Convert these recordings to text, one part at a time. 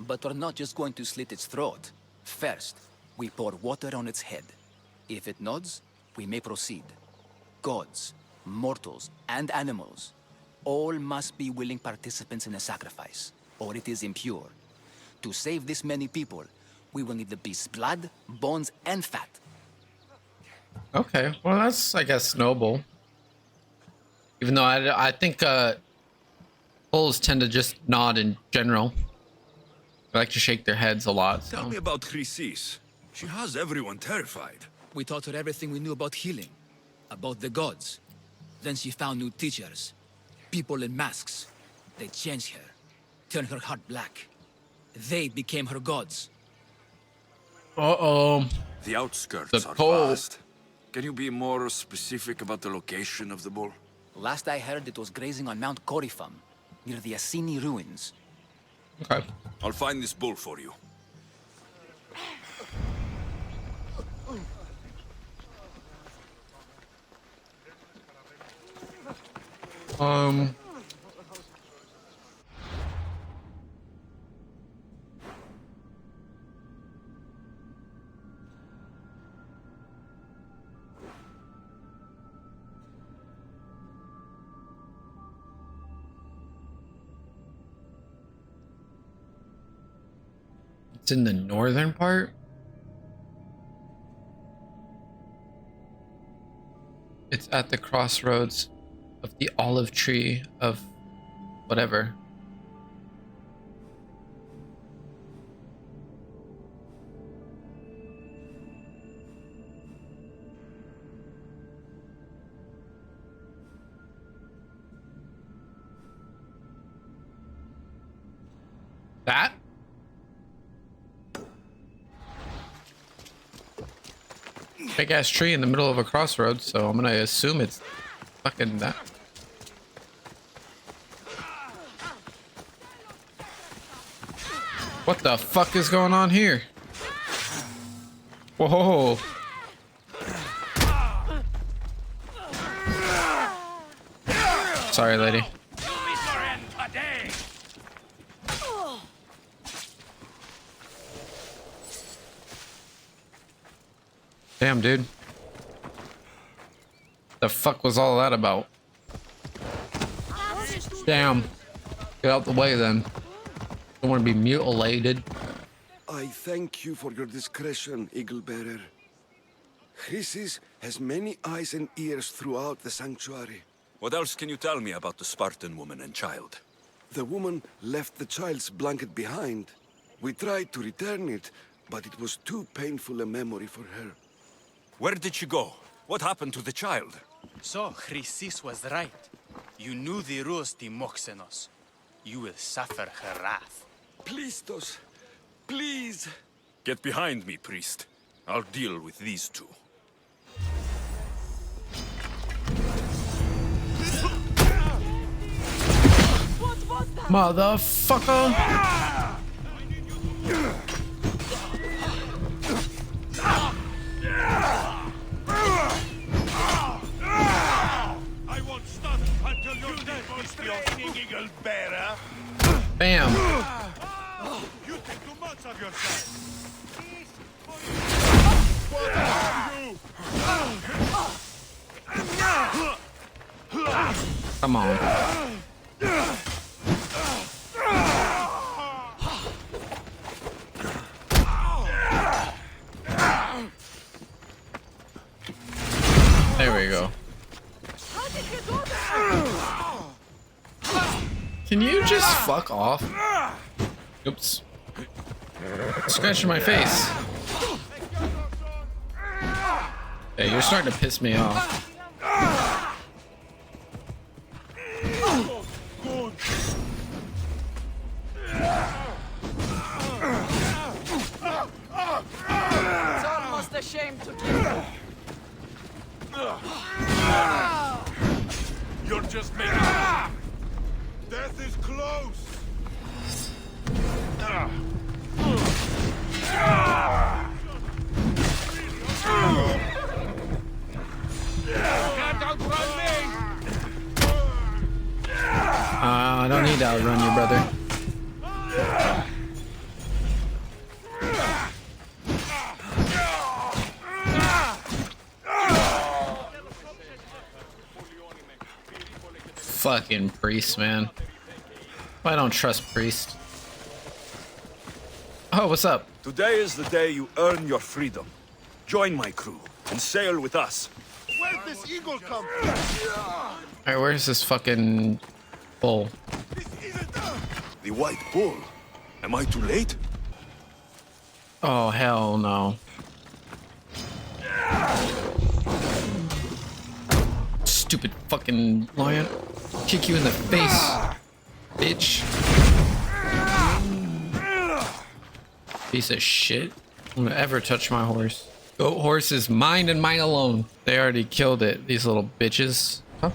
But we're not just going to slit its throat. First, we pour water on its head. If it nods, we may proceed. Gods, mortals, and animals, all must be willing participants in the sacrifice, or it is impure. To save this many people, we will need the beast's blood, bones, and fat. Okay, well that's, I guess, noble. Even though I think bulls tend to just nod in general. They like to shake their heads a lot. So. Tell me about Chrysis. She has everyone terrified. We taught her everything we knew about healing, about the gods. Then she found new teachers, people in masks. They changed her, turned her heart black. They became her gods. Uh-oh. The outskirts The are pole. vast. Can you be more specific about the location of the bull? Last I heard, it was grazing on Mount Corifum, near the Assini ruins. Okay. I'll find this bull for you. It's in the northern part. It's at the crossroads of the olive tree of whatever. That? Big ass tree in the middle of a crossroads, so I'm gonna assume it's fucking that. What the fuck is going on here? Whoa. Sorry, lady. Damn, dude. The fuck was all that about? Damn. Get out the way then. Don't want to be mutilated. I thank you for your discretion, Eagle Bearer. Chrysis has many eyes and ears throughout the sanctuary. What else can you tell me about the Spartan woman and child? The woman left the child's blanket behind. We tried to return it, but it was too painful a memory for her. Where did she go? What happened to the child? So, Chrysis was right. You knew the rules, Timoxenos. You will suffer her wrath. Plistos, please. Get behind me, priest. I'll deal with these two. Motherfucker! I won't stop until you're dead, Mr. Eagle Bearer. Bam! You think too much of yourself. Come on. There we go. Can you just fuck off? Oops. Scratching my face. Hey, you're starting to piss me off. It's almost a shame to kill. You're just making death is close. Can't outrun me. I don't need to outrun you, brother. Fucking priest, man. I don't trust priest. Oh, what's up? Today is the day you earn your freedom. Join my crew and sail with us. Where'd this eagle come from? Alright, where's this fucking bull? The White Bull. Am I too late? Oh, hell no. Stupid fucking lion. Kick you in the face, bitch. Piece of shit. I'm gonna ever touch my horse. Goat horse is mine and mine alone. They already killed it, these little bitches. Huh?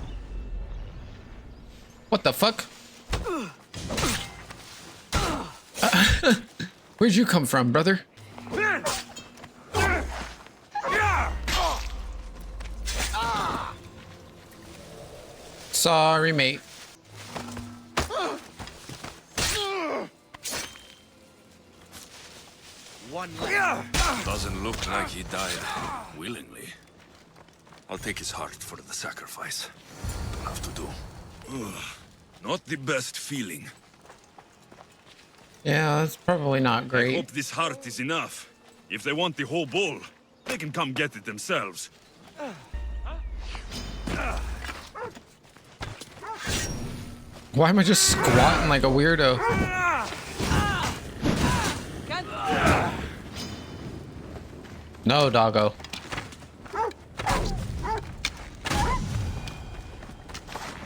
What the fuck? Where'd you come from, brother? Sorry, mate. Doesn't look like he died willingly. I'll take his heart for the sacrifice. Don't have to do. Not the best feeling. Yeah, that's probably not I great. hope this heart is enough. If they want the whole bull, they can come get it themselves. Why am I just squatting like a weirdo? No, doggo.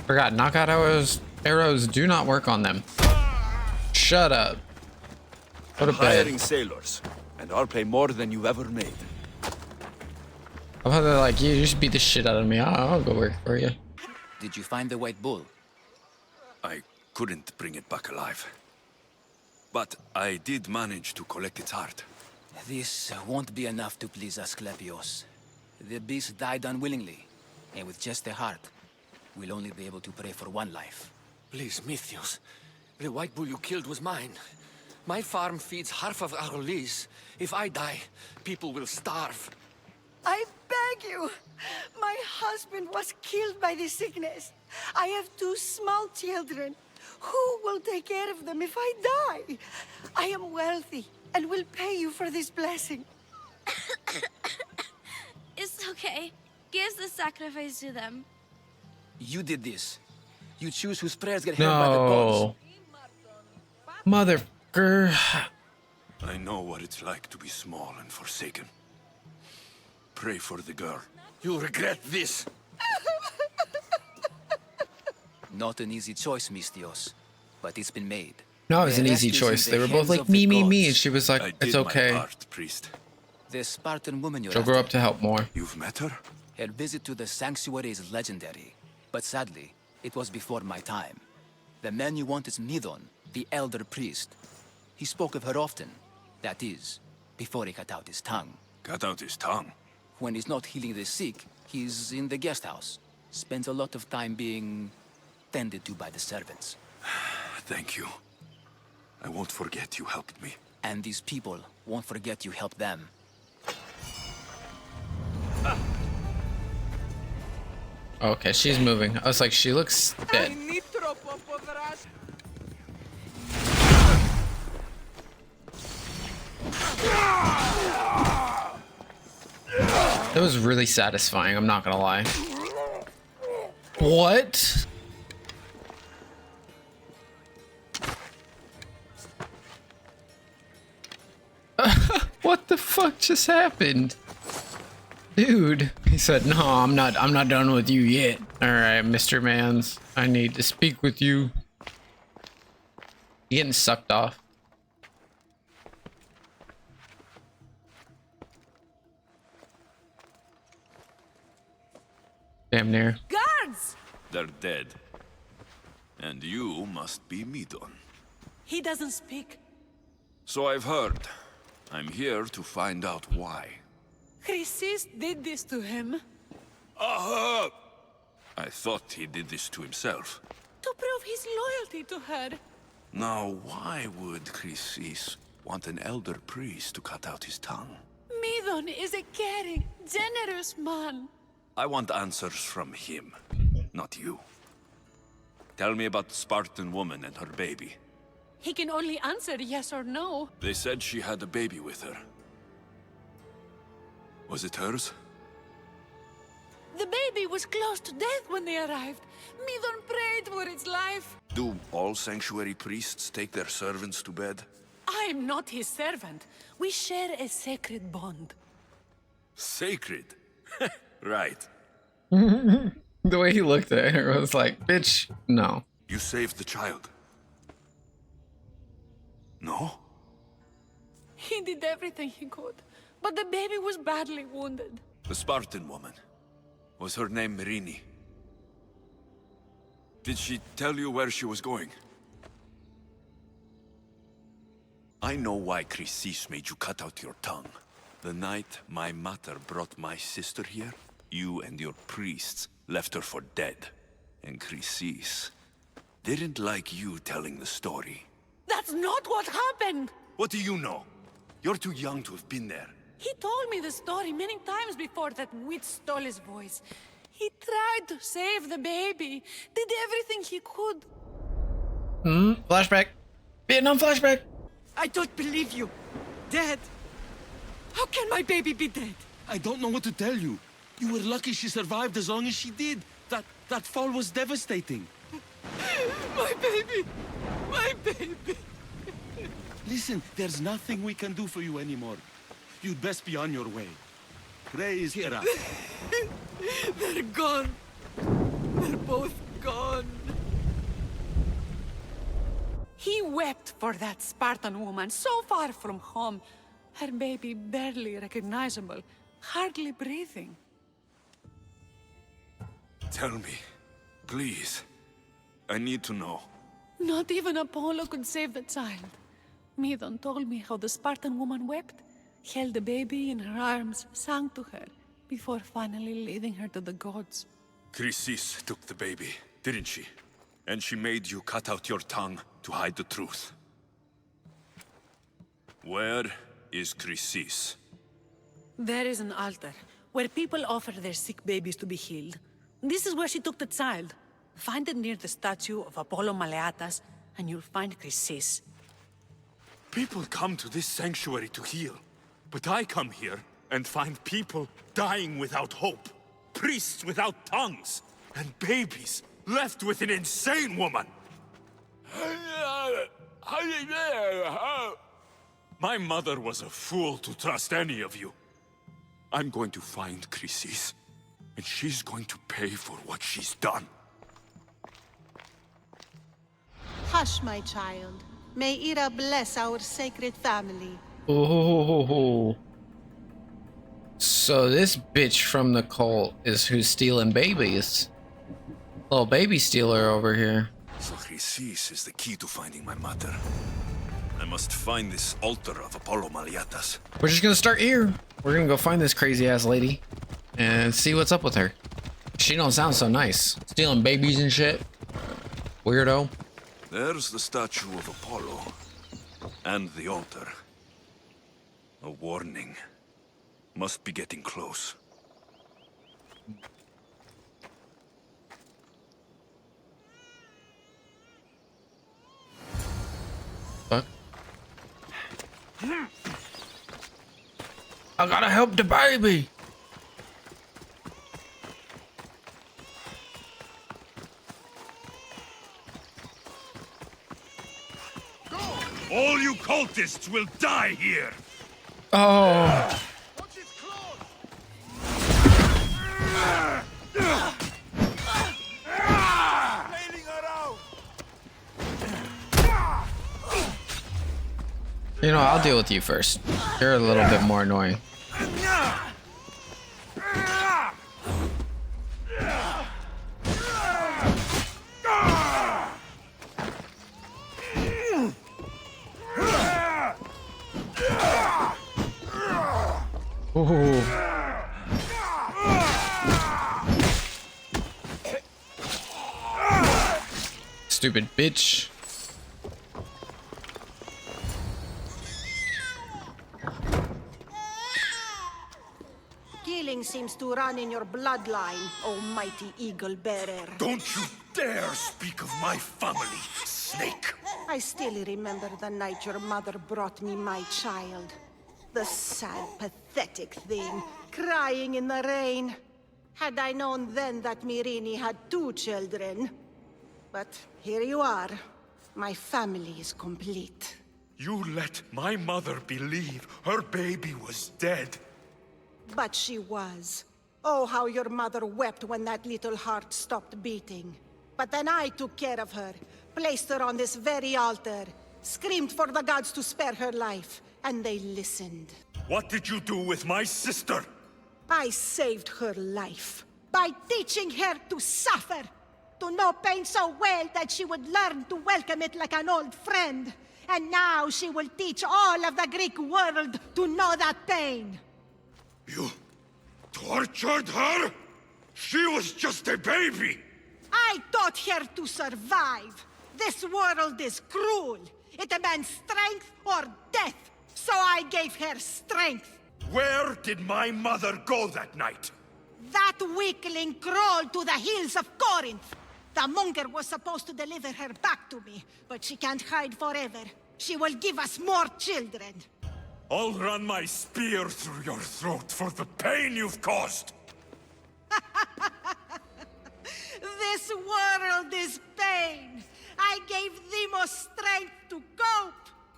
Forgot, knockout arrows do not work on them. Shut up. Go to bed. Hiring sailors, and I'll pay more than you ever made. I thought they're like, you just beat the shit out of me. I'll go work for you. Did you find the White Bull? I couldn't bring it back alive. But I did manage to collect its heart. This won't be enough to please Asclepios. The beast died unwillingly, and with just the heart, we'll only be able to pray for one life. Please, Mythios. The white bull you killed was mine. My farm feeds half of our lease. If I die, people will starve. I beg you. My husband was killed by this sickness. I have 2 small children. Who will take care of them if I die? I am wealthy and will pay you for this blessing. It's okay. Give the sacrifice to them. You did this. You choose whose prayers get heard by the gods. No. Motherfucker. I know what it's like to be small and forsaken. Pray for the girl. You'll regret this. Not an easy choice, Mystios, but it's been made. No, it was an The easy rest is in choice. the They were both hands like, of the me, me, me. gods. And she was I like, did it's my okay. part, priest. The Spartan woman you're She'll grow after, up to help more. You've met her? her visit to the sanctuary is legendary, but sadly, it was before my time. The man you want is Midon, the elder priest. He spoke of her often. That is, before he cut out his tongue. Cut out his tongue. When he's not healing the sick, he's in the guest house. Spends a lot of time being tended to by the servants. Thank you. I won't forget you helped me. And these people won't forget you helped them. Okay, she's moving. I was like, she looks dead. That was really satisfying, I'm not gonna lie. What? What the fuck just happened? Dude, he said, no, I'm not done with you yet. All right, Mr. Mans, I need to speak with you. You getting sucked off? Damn near. Guards! They're dead. And you must be Midon. He doesn't speak. So I've heard. I'm here to find out why. Chrysis did this to him. Aha! I thought he did this to himself. To prove his loyalty to her. Now, why would Chrysis want an elder priest to cut out his tongue? Midon is a caring, generous man. I want answers from him, not you. Tell me about the Spartan woman and her baby. He can only answer yes or no. They said she had a baby with her. Was it hers? The baby was close to death when they arrived. Midon prayed for its life. Do all sanctuary priests take their servants to bed? I am not his servant. We share a sacred bond. Sacred? Right. The way he looked at her was like, bitch, no. You saved the child. No? He did everything he could, but the baby was badly wounded. The Spartan woman. Was her name Merini? Did she tell you where she was going? I know why Chrysis made you cut out your tongue. The night my mother brought my sister here, you and your priests left her for dead. And Chrysis didn't like you telling the story. That's not what happened! What do you know? You're too young to have been there. He told me the story many times before that witch stole his voice. He tried to save the baby, did everything he could. Flashback. Vietnam flashback. I don't believe you. Dead? How can my baby be dead? I don't know what to tell you. You were lucky she survived as long as she did. That fall was devastating. My baby! My baby! Listen, there's nothing we can do for you anymore. You'd best be on your way. Praise Hera. They're gone. They're both gone. He wept for that Spartan woman so far from home. Her baby barely recognizable, hardly breathing. Tell me, please. I need to know. Not even Apollo could save the child. Midon told me how the Spartan woman wept, held the baby in her arms, sang to her, before finally leading her to the gods. Chrysis took the baby, didn't she? And she made you cut out your tongue to hide the truth. Where is Chrysis? There is an altar, where people offer their sick babies to be healed. This is where she took the child. Find it near the statue of Apollo Maleatas, and you'll find Chrysis. People come to this sanctuary to heal. But I come here and find people dying without hope. Priests without tongues. And babies left with an insane woman. My mother was a fool to trust any of you. I'm going to find Chrysis, and she's going to pay for what she's done. Hush, my child. May Ira bless our sacred family. Oh. So this bitch from the cult is who's stealing babies. Little baby stealer over here. So Chrysis is the key to finding my mother. I must find this altar of Apollo Maleatas. We're just gonna start here. We're gonna go find this crazy ass lady and see what's up with her. She don't sound so nice. Stealing babies and shit. Weirdo. There's the statue of Apollo. And the altar. A warning. Must be getting close. Fuck. I gotta help the baby. All you cultists will die here! Oh. Watch its claws! Flailing around! You know, I'll deal with you first. You're a little bit more annoying. Ooh. Stupid bitch. Killing seems to run in your bloodline, almighty eagle bearer. Don't you dare speak of my family, snake? I still remember the night your mother brought me my child. The sad, pathetic thing, crying in the rain. Had I known then that Mirini had 2 children. But here you are. My family is complete. You let my mother believe her baby was dead. But she was. Oh, how your mother wept when that little heart stopped beating. But then I took care of her, placed her on this very altar, screamed for the gods to spare her life, and they listened. What did you do with my sister? I saved her life by teaching her to suffer, to know pain so well that she would learn to welcome it like an old friend. And now she will teach all of the Greek world to know that pain. You tortured her? She was just a baby! I taught her to survive. This world is cruel. It demands strength or death. So I gave her strength. Where did my mother go that night? That weakling crawled to the hills of Corinth. The monger was supposed to deliver her back to me, but she can't hide forever. She will give us more children. I'll run my spear through your throat for the pain you've caused. This world is pain. I gave Demos strength to cope.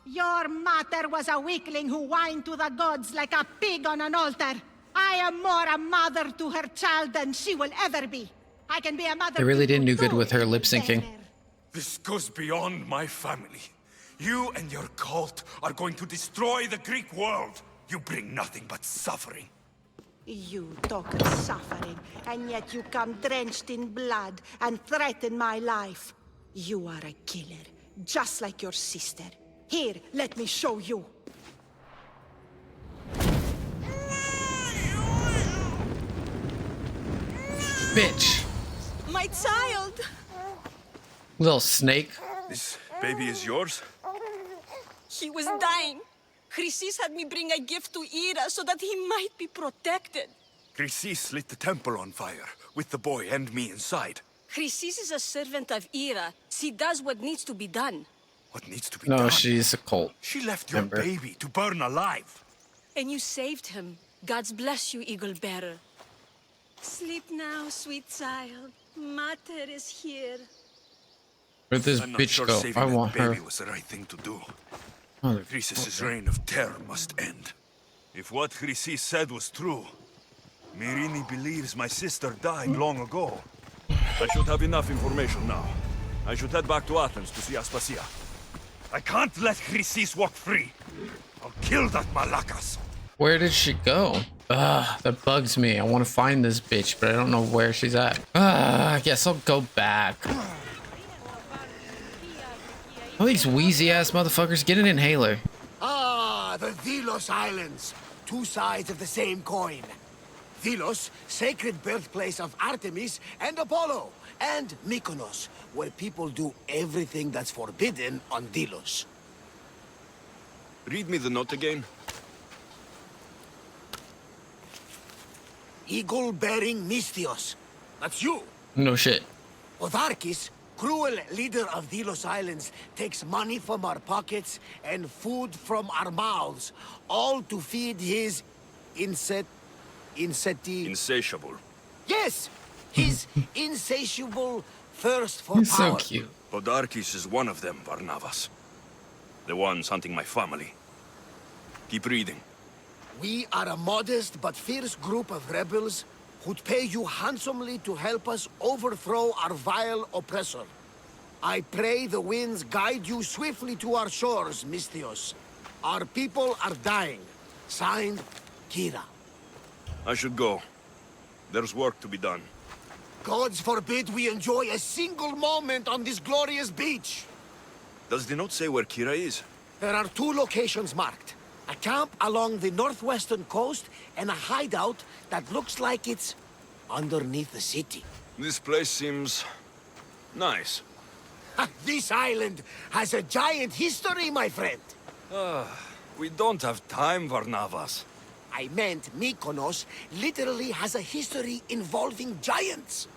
Your mater was a weakling who whined to the gods like a pig on an altar. I am more a mother to her child than she will ever be. I can be a mother. They really didn't do good with her lip syncing. This goes beyond my family. You and your cult are going to destroy the Greek world. You bring nothing but suffering. You talk of suffering, and yet you come drenched in blood and threaten my life. You are a killer, just like your sister. Here, let me show you. Bitch. My child! Little snake. This baby is yours? He was dying. Chrysis had me bring a gift to Ira so that he might be protected. Chrysis lit the temple on fire, with the boy and me inside. Chrysis is a servant of Ira. She does what needs to be done. What needs to be No, done? she's a cult She left your member. baby to burn alive. And you saved him. God's bless you, Eagle Bearer. Sleep now, sweet child. Mater is here. Where'd this I'm not bitch sure go? saving I that want baby her. was the right thing to do. Mother- Chrysis' reign of terror must end. If what Chrysis said was true, Mirini believes my sister died long ago. I should have enough information now. I should head back to Athens to see Aspasia. I can't let Chrysis walk free. I'll kill that Malakas. Where did she go? Ugh, that bugs me. I want to find this bitch, but I don't know where she's at. I guess I'll go back. All these wheezy ass motherfuckers, get an inhaler. Ah, the Delos Islands. 2 sides of the same coin. Delos, sacred birthplace of Artemis and Apollo. And Mykonos, where people do everything that's forbidden on Delos. Read me the note again. Eagle-bearing Mystios. That's you. No shit. Odarkis, cruel leader of Delos Islands, takes money from our pockets and food from our mouths, all to feed his Insatiable. Yes, his insatiable thirst for He's power. so cute. Podarkis is one of them, Varnavas. The ones hunting my family. Keep reading. We are a modest but fierce group of rebels who'd pay you handsomely to help us overthrow our vile oppressor. I pray the winds guide you swiftly to our shores, Mystios. Our people are dying. Signed, Kira. I should go. There's work to be done. Gods forbid we enjoy a single moment on this glorious beach. Does the note say where Kira is? There are 2 locations marked. A camp along the northwestern coast and a hideout that looks like it's underneath the city. This place seems nice. This island has a giant history, my friend. We don't have time, Varnavas. I meant Mykonos literally has a history involving giants.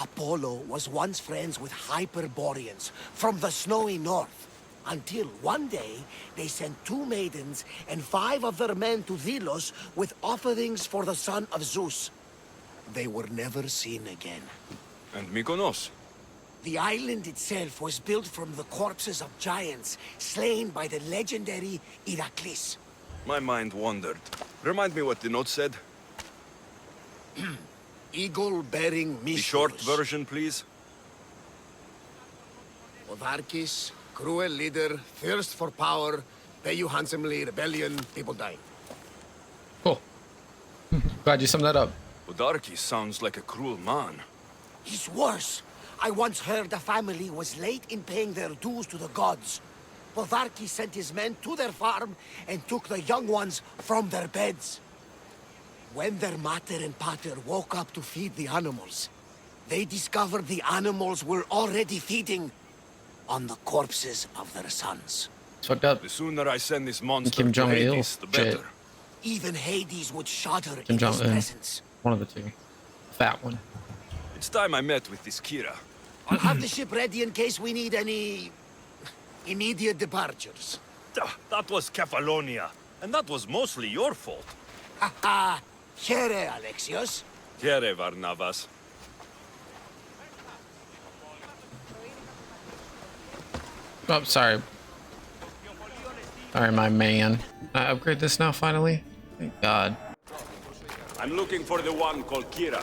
Apollo was once friends with Hyperboreans from the snowy north. Until one day, they sent 2 maidens and 5 of their men to Delos with offerings for the son of Zeus. They were never seen again. And Mykonos? The island itself was built from the corpses of giants slain by the legendary Heracles. My mind wandered. Remind me what the note said. Eagle-bearing Misthios. The short version, please. Podarkis, cruel leader, thirst for power, pay you handsomely, rebellion, people dying. Cool. Glad you summed that up. Podarkis sounds like a cruel man. He's worse. I once heard a family was late in paying their dues to the gods. Podarkis sent his men to their farm and took the young ones from their beds. When their mater and pater woke up to feed the animals, they discovered the animals were already feeding on the corpses of their sons. It's fucked up. The sooner I send this monster Kim to Jong-il. Hades, the better. Even Hades would shudder Kim in his Jong-un. presence. One of the two. Fat one. It's time I met with this Kira. I'll have the ship ready in case we need any immediate departures. That was Kefalonia, and that was mostly your fault. Ha ha! Here, Alexios. Here, Varnavas. Oh, sorry. Sorry, my man. I upgrade this now, finally? Thank God. I'm looking for the one called Kira.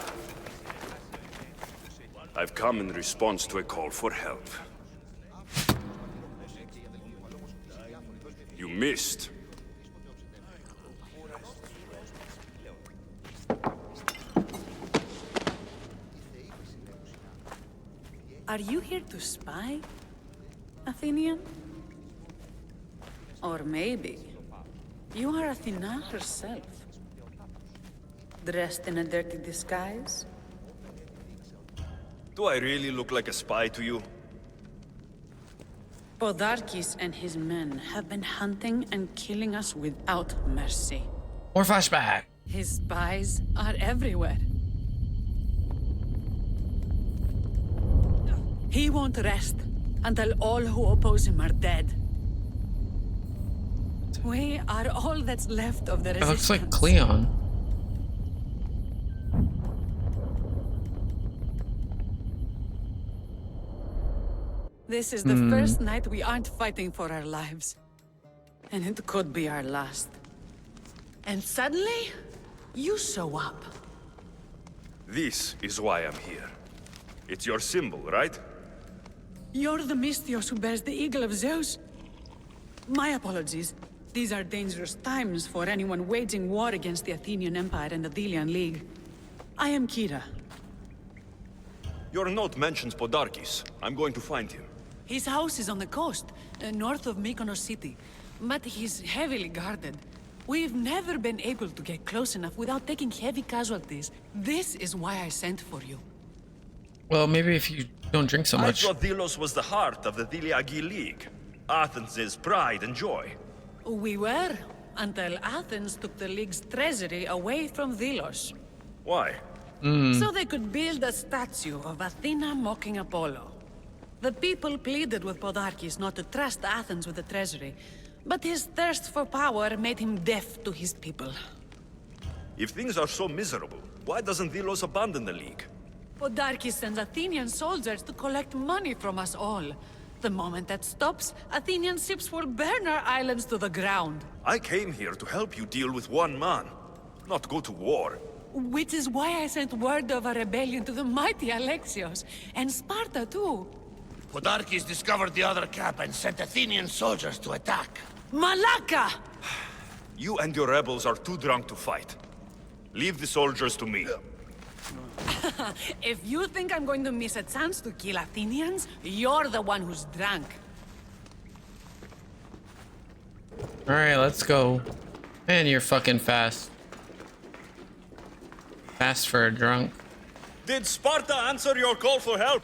I've come in response to a call for help. You missed. Are you here to spy, Athenian? Or maybe you are Athena herself, dressed in a dirty disguise? Do I really look like a spy to you? Podarkis and his men have been hunting and killing us without mercy. More flashback. His spies are everywhere. He won't rest until all who oppose him are dead. We are all that's left of the That resistance. looks like Cleon. This is the first night we aren't fighting for our lives. And it could be our last. And suddenly, you show up. This is why I'm here. It's your symbol, right? You're the Misthios who bears the eagle of Zeus. My apologies. These are dangerous times for anyone waging war against the Athenian Empire and the Delian League. I am Kira. Your note mentions Podarkis. I'm going to find him. His house is on the coast, north of Mykonos city. But he's heavily guarded. We've never been able to get close enough without taking heavy casualties. This is why I sent for you. Well, maybe if you don't drink so much. I thought Delos was the heart of the Deliagi League. Athens' pride and joy. We were, until Athens took the League's treasury away from Delos. Why? So they could build a statue of Athena mocking Apollo. The people pleaded with Podarkis not to trust Athens with the treasury, but his thirst for power made him deaf to his people. If things are so miserable, why doesn't Delos abandon the League? Podarkis sends Athenian soldiers to collect money from us all. The moment that stops, Athenian ships will burn our islands to the ground. I came here to help you deal with one man, not go to war. Which is why I sent word of a rebellion to the mighty Alexios, and Sparta too. Podarkis discovered the other camp and sent Athenian soldiers to attack. Malaka! You and your rebels are too drunk to fight. Leave the soldiers to me. If you think I'm going to miss a chance to kill Athenians, you're the one who's drunk. Alright, let's go. Man, you're fucking fast. Fast for a drunk. Did Sparta answer your call for help?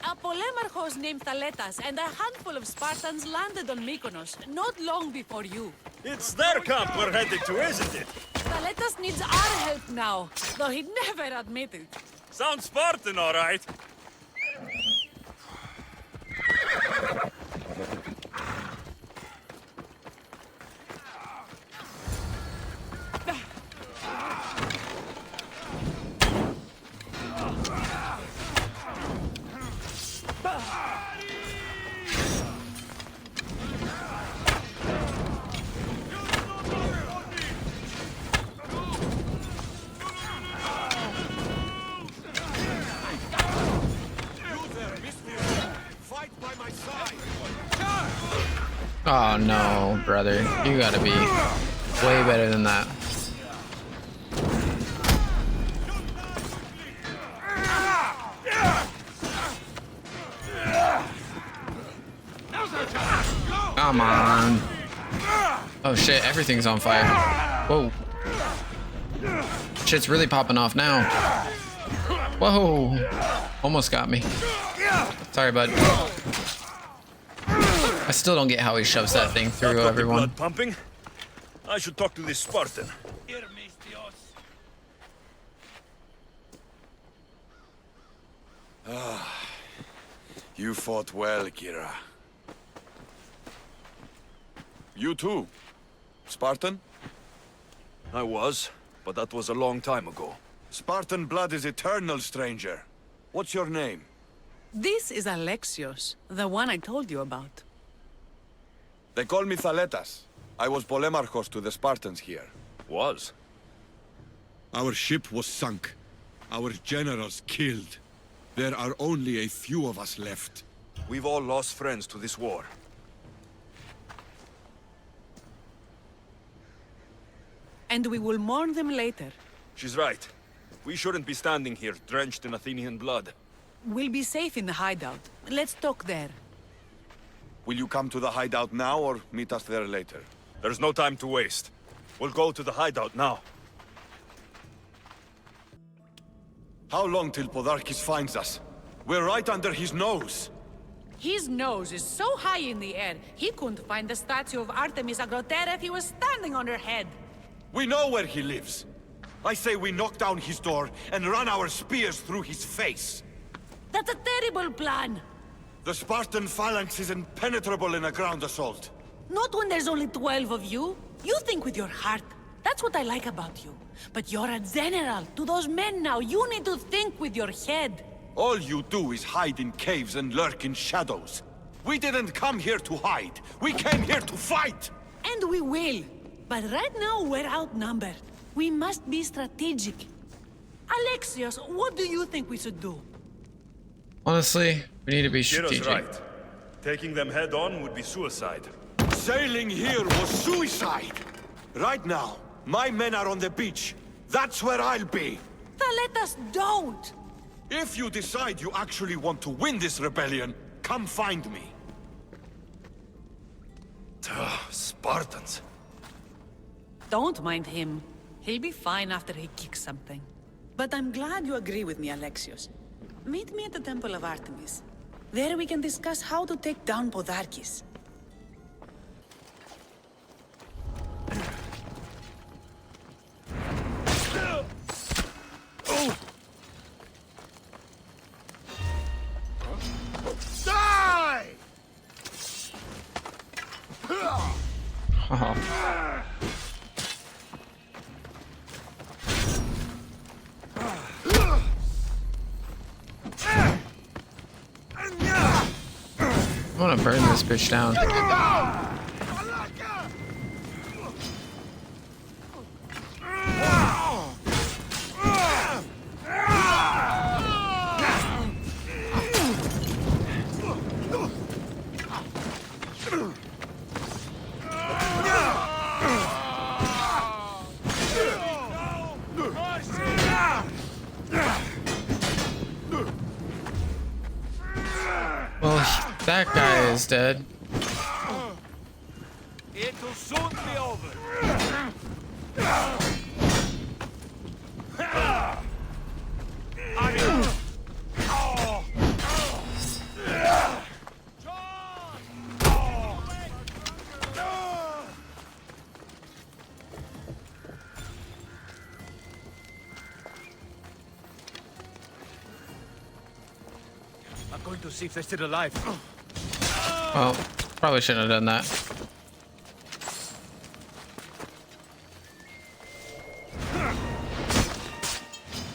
A polemarchos named Thaletas and a handful of Spartans landed on Mykonos not long before you. It's their camp we're headed to, isn't it? Thaletas needs our help now, though he'd never admit it. Sounds Spartan, all right. Oh no, brother. You gotta be way better than that. Come on. Oh shit, everything's on fire. Whoa. Shit's really popping off now. Whoa. Almost got me. Sorry, bud. I still don't get how he shoves that thing through everyone. Blood pumping? I should talk to this Spartan. You fought well, Kira. You too, Spartan? I was, but that was a long time ago. Spartan blood is eternal, stranger. What's your name? This is Alexios, the one I told you about. They call me Thaletas. I was Polemarchos to the Spartans here. Was? Our ship was sunk. Our generals killed. There are only a few of us left. We've all lost friends to this war. And we will mourn them later. She's right. We shouldn't be standing here, drenched in Athenian blood. We'll be safe in the hideout. Let's talk there. Will you come to the hideout now or meet us there later? There's no time to waste. We'll go to the hideout now. How long till Podarkis finds us? We're right under his nose. His nose is so high in the air, he couldn't find the statue of Artemis Agrotera if he was standing on her head. We know where he lives. I say we knock down his door and run our spears through his face. That's a terrible plan. The Spartan phalanx is impenetrable in a ground assault. Not when there's only 12 of you. You think with your heart. That's what I like about you. But you're a general. To those men now, you need to think with your head. All you do is hide in caves and lurk in shadows. We didn't come here to hide. We came here to fight! And we will. But right now, we're outnumbered. We must be strategic. Alexios, what do you think we should do? Honestly, we need to be Kira's strategic. right. Taking them head on would be suicide. Sailing here was suicide! Right now, my men are on the beach. That's where I'll be. Let us don't! If you decide you actually want to win this rebellion, come find me. Spartans. Don't mind him. He'll be fine after he kicks something. But I'm glad you agree with me, Alexios. Meet me at the Temple of Artemis. There we can discuss how to take down Podarkis. Die! I want to burn this bitch down. Well, that guy is dead. It'll soon be over. I'm going to see if they're still alive. Well, probably shouldn't have done that.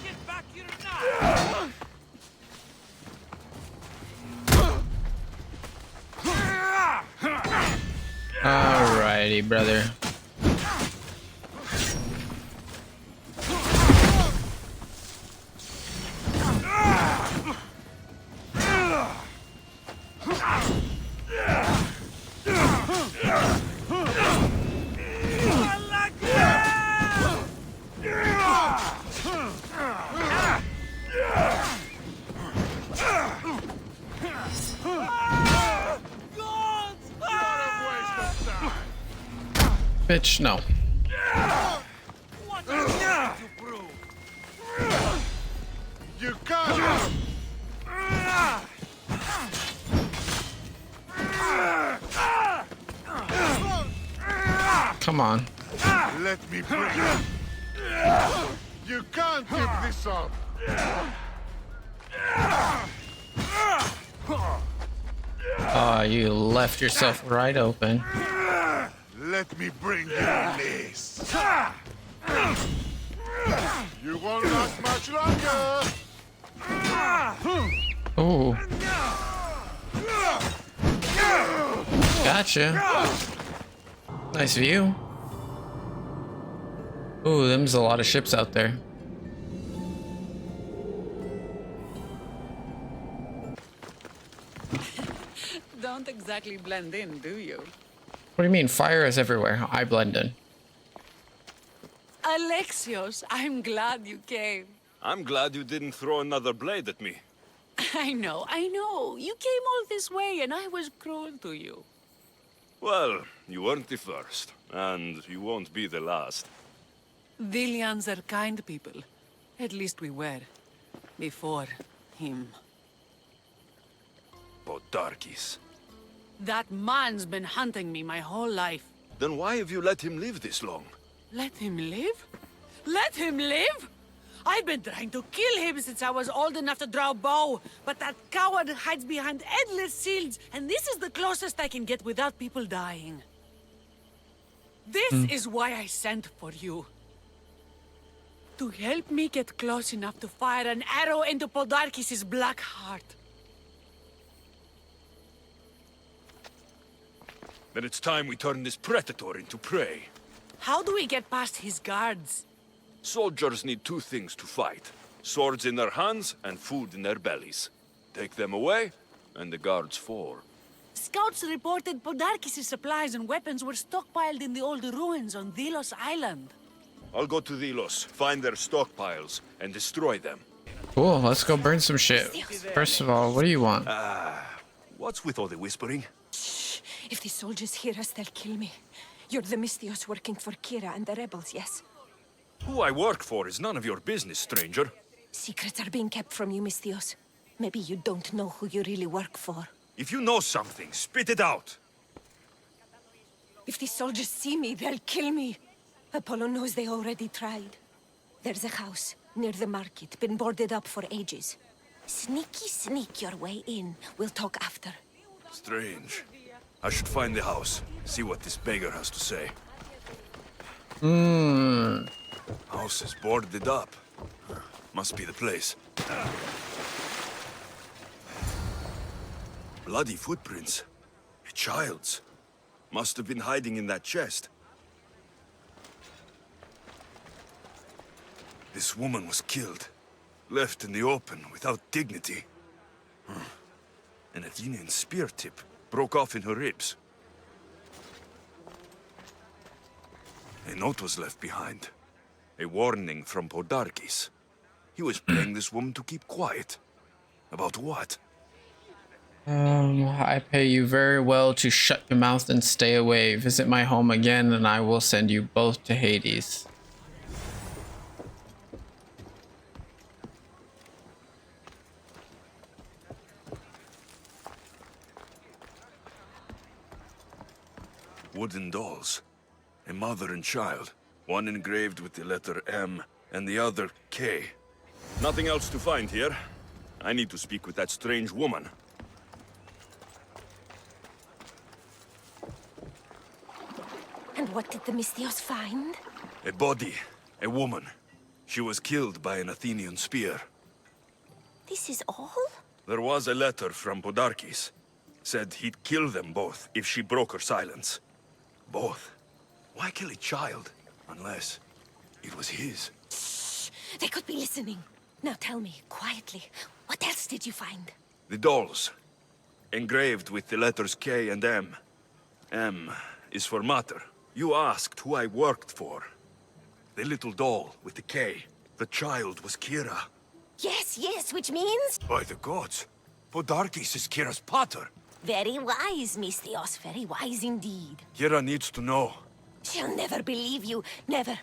Get back here now! Alrighty, brother. bitch? No. What are you to prove? You can't! Come on. Let me bring it. You can't keep this up. Oh, you left yourself right open. Let me bring you this. You won't last much longer. Oh. Gotcha. Nice view. Ooh, there's a lot of ships out there. Don't exactly blend in, do you? What do you mean? Fire is everywhere. I blend in. Alexios, I'm glad you came. I'm glad you didn't throw another blade at me. I know. You came all this way and I was cruel to you. Well, you weren't the first, and you won't be the last. Villians are kind people. At least we were. Before him. Podarkis. That man's been hunting me my whole life. Then why have you let him live this long? Let him live? Let him live? I've been trying to kill him since I was old enough to draw a bow, but that coward hides behind endless shields, and this is the closest I can get without people dying. This is why I sent for you. To help me get close enough to fire an arrow into Podarkis' black heart. Then it's time we turn this predator into prey. How do we get past his guards? Soldiers need two things to fight. Swords in their hands and food in their bellies. Take them away, and the guards fall. Scouts reported Podarkis' supplies and weapons were stockpiled in the old ruins on Delos Island. I'll go to Delos, find their stockpiles, and destroy them. Cool, let's go burn some shit. First of all, what do you want? What's with all the whispering? Shh. If the soldiers hear us, they'll kill me. You're the Mystios working for Kira and the rebels, yes? Who I work for is none of your business, stranger. Secrets are being kept from you, Mystios. Maybe you don't know who you really work for. If you know something, spit it out. If the soldiers see me, they'll kill me. Apollo knows they already tried. There's a house near the market, been boarded up for ages. Sneak your way in. We'll talk after. Strange. I should find the house, see what this beggar has to say. House is boarded up. Must be the place. Bloody footprints. A child's. Must have been hiding in that chest. This woman was killed. Left in the open without dignity. An Athenian spear tip broke off in her ribs. A note was left behind. A warning from Podarkis. He was praying this woman to keep quiet. About what? I pay you very well to shut your mouth and stay away. Visit my home again and I will send you both to Hades. Wooden dolls. A mother and child. One engraved with the letter M and the other K. Nothing else to find here. I need to speak with that strange woman. And what did the Mystios find? A body. A woman. She was killed by an Athenian spear. This is all? There was a letter from Podarkis. Said he'd kill them both if she broke her silence. Both. Why kill a child? Unless it was his. Shh! They could be listening. Now tell me, quietly, what else did you find? The dolls. Engraved with the letters K and M. M is for mater. You asked who I worked for. The little doll with the K. The child was Kira. Yes, which means? By the gods. Podarkis is Kira's pater. Very wise, Mystios. Very wise indeed. Kira needs to know. She'll never believe you, never.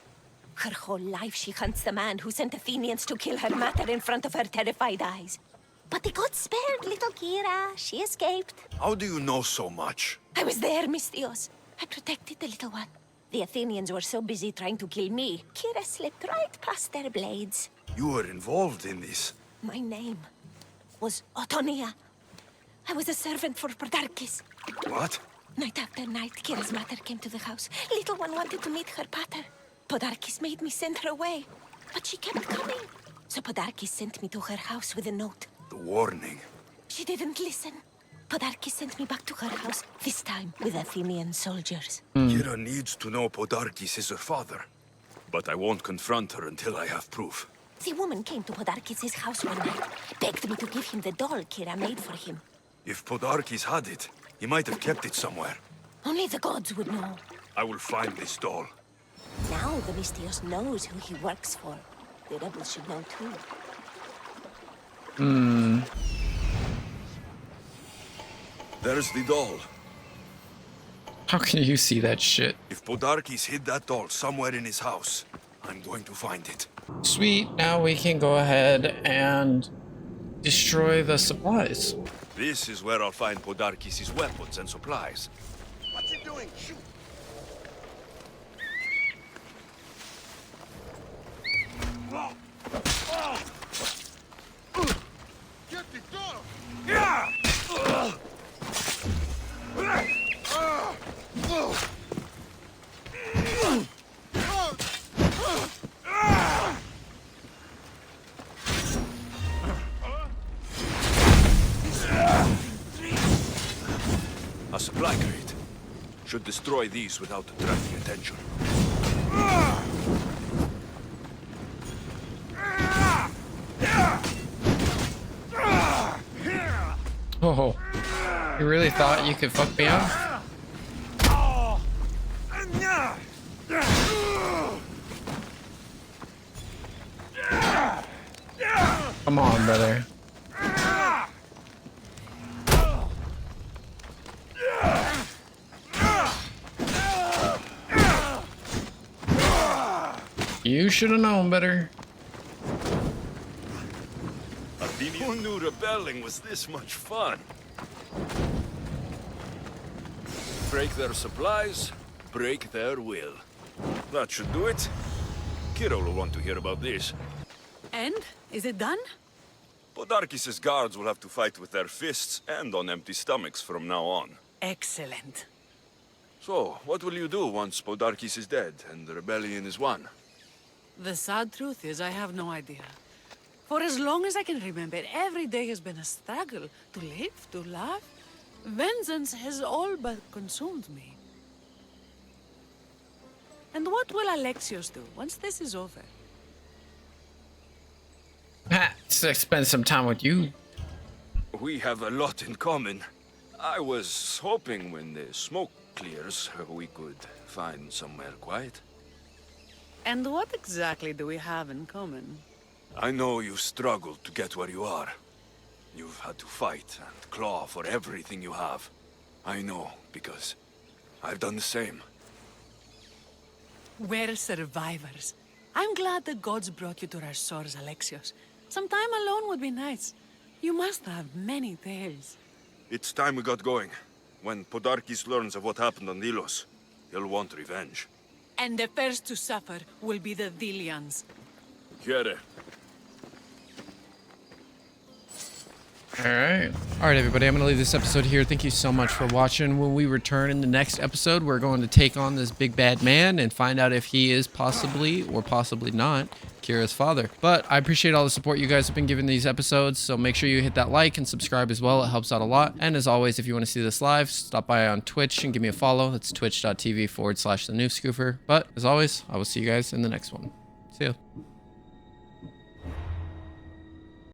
Her whole life she hunts the man who sent Athenians to kill her mater in front of her terrified eyes. But the gods spared little Kira. She escaped. How do you know so much? I was there, Mystios. I protected the little one. The Athenians were so busy trying to kill me, Kira slipped right past their blades. You were involved in this. My name was Otonia. I was a servant for Podarkis. What? Night after night, Kira's mother came to the house. Little one wanted to meet her pater. Podarkis made me send her away, but she kept coming. So Podarkis sent me to her house with a note. The warning. She didn't listen. Podarkis sent me back to her house, this time with Athenian soldiers. Kira needs to know Podarkis is her father. But I won't confront her until I have proof. The woman came to Podarkis' house one night, begged me to give him the doll Kira made for him. If Podarkis had it, he might have kept it somewhere. Only the gods would know. I will find this doll. Now the Mystios knows who he works for. The rebels should know too. There's the doll. How can you see that shit? If Podarkis hid that doll somewhere in his house, I'm going to find it. Sweet, now we can go ahead and destroy the supplies. This is where I'll find Podarkis' weapons and supplies. What's he doing? Shoot! Get the door! A supply crate. Should destroy these without attracting attention. Oh, you really thought you could fuck me up? Come on, brother. You should have known better. Who knew rebelling was this much fun? Break their supplies, break their will. That should do it. Kira will want to hear about this. And? Is it done? Podarkis' guards will have to fight with their fists and on empty stomachs from now on. Excellent. So, what will you do once Podarkis is dead and the rebellion is won? The sad truth is I have no idea. For as long as I can remember, every day has been a struggle to live, to love. Vengeance has all but consumed me. And what will Alexios do once this is over? Spend some time with you. We have a lot in common. I was hoping when the smoke clears, we could find somewhere quiet. And what exactly do we have in common? I know you struggled to get where you are. You've had to fight and claw for everything you have. I know, because I've done the same. We're survivors. I'm glad the gods brought you to our shores, Alexios. Some time alone would be nice. You must have many tales. It's time we got going. When Podarkis learns of what happened on Delos, he'll want revenge. And the first to suffer will be the Delians. Here. Alright, everybody, I'm going to leave this episode here. Thank you so much for watching. When we return in the next episode, we're going to take on this big bad man and find out if he is possibly, or possibly not, Kira's father. But I appreciate all the support you guys have been giving these episodes, so make sure you hit that like and subscribe as well. It helps out a lot. And as always, if you want to see this live, stop by on Twitch and give me a follow. That's twitch.tv/thenewscooper. But as always, I will see you guys in the next one. See ya.